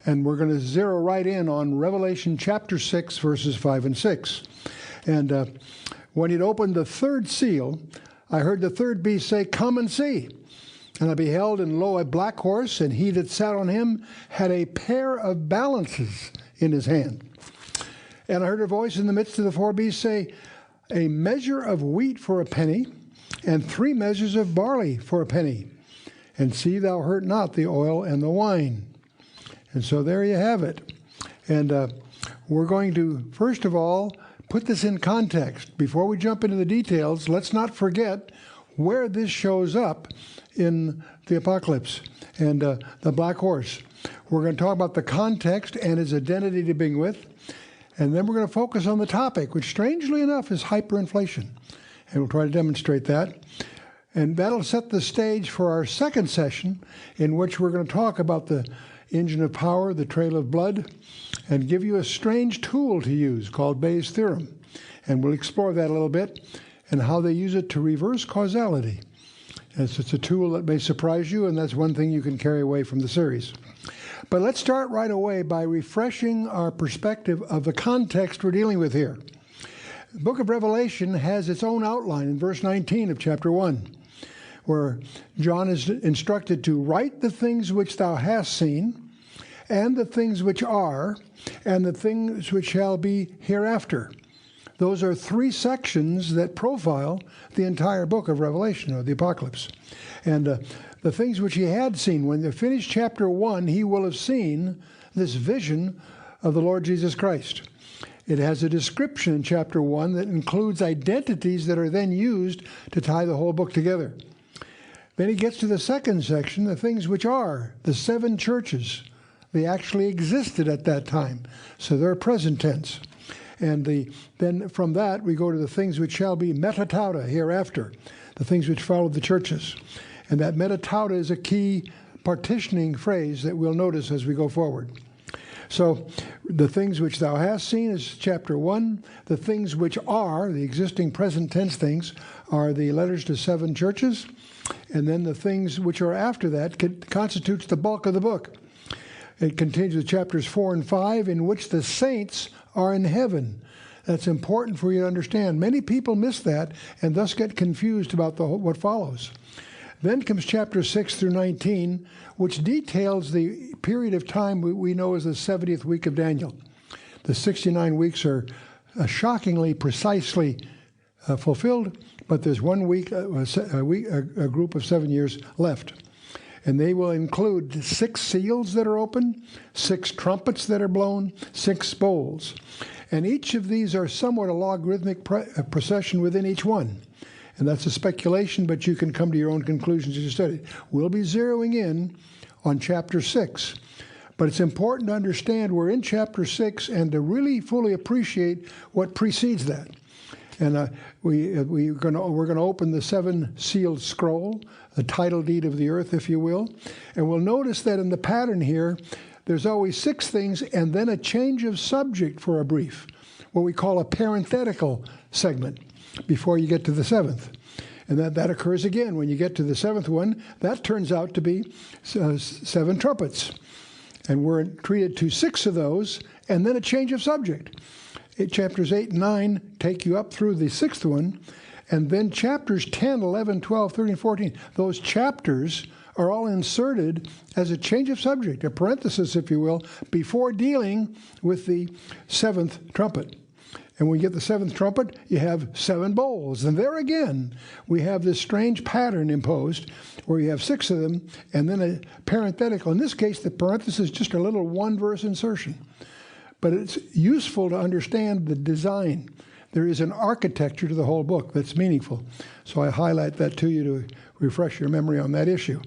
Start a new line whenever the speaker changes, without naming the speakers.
And we're going to zero right in on Revelation chapter 6, verses 5 and 6. And when he'd opened the third seal, I heard the third beast say, "Come and see." And I beheld, and lo, a black horse, and he that sat on him had a pair of balances in his hand. And I heard a voice in the midst of the four beasts say, "A measure of wheat for a penny, and 3 measures of barley for a penny. And see thou hurt not the oil and the wine." And so there you have it. And we're going to, first of all, put this in context. Before we jump into the details, let's not forget where this shows up in the apocalypse and the black horse. We're going to talk about the context and his identity to begin with. And then we're going to focus on the topic, which strangely enough is hyperinflation. And we'll try to demonstrate that. And that'll set the stage for our second session, in which we're going to talk about the engine of power, the trail of blood, and give you a strange tool to use called Bayes Theorem. And we'll explore that a little bit and how they use it to reverse causality. It's a tool that may surprise you, and that's one thing you can carry away from the series. But let's start right away by refreshing our perspective of the context we're dealing with here. The book of Revelation has its own outline in verse 19 of chapter 1, where John is instructed to write the things which thou hast seen, and the things which are, and the things which shall be hereafter. Those are 3 sections that profile the entire book of Revelation, or the Apocalypse. And the things which he had seen, when they finished chapter 1, he will have seen this vision of the Lord Jesus Christ. It has a description in chapter 1 that includes identities that are then used to tie the whole book together. Then he gets to the second section, the things which are, the 7 churches. They actually existed at that time, so they're present tense. And then from that, we go to the things which shall be metatauta hereafter, the things which follow the churches. And that metatauta is a key partitioning phrase that we'll notice as we go forward. So the things which thou hast seen is chapter 1. The things which are, the existing present tense things, are the letters to 7 churches. And then the things which are after that constitutes the bulk of the book. It continues with chapters 4 and 5, in which the saints are in heaven. That's important for you to understand. Many people miss that and thus get confused about what follows. Then comes chapter 6 through 19, which details the period of time we know as the 70th week of Daniel. The 69 weeks are shockingly precisely fulfilled, but there's 1 week, a group of 7 years left. And they will include 6 seals that are open, 6 trumpets that are blown, 6 bowls. And each of these are somewhat a logarithmic procession within each one. And that's a speculation, but you can come to your own conclusions as you study. We'll be zeroing in on chapter 6. But it's important to understand we're in chapter 6 and to really fully appreciate what precedes that. And we're going to open the 7 sealed scroll, the title deed of the earth, if you will. And we'll notice that in the pattern here, there's always 6 things and then a change of subject for a brief, what we call a parenthetical segment before you get to the 7th. And that occurs again when you get to the 7th one. That turns out to be 7 trumpets. And we're treated to 6 of those and then a change of subject. Chapters 8 and 9 take you up through the 6th one, and then chapters 10, 11, 12, 13, 14, those chapters are all inserted as a change of subject, a parenthesis, if you will, before dealing with the 7th trumpet. And when you get the 7th trumpet, you have 7 bowls. And there again, we have this strange pattern imposed where you have 6 of them, and then a parenthetical. In this case, the parenthesis is just a little 1-verse insertion. But it's useful to understand the design. There is an architecture to the whole book that's meaningful. So I highlight that to you to refresh your memory on that issue.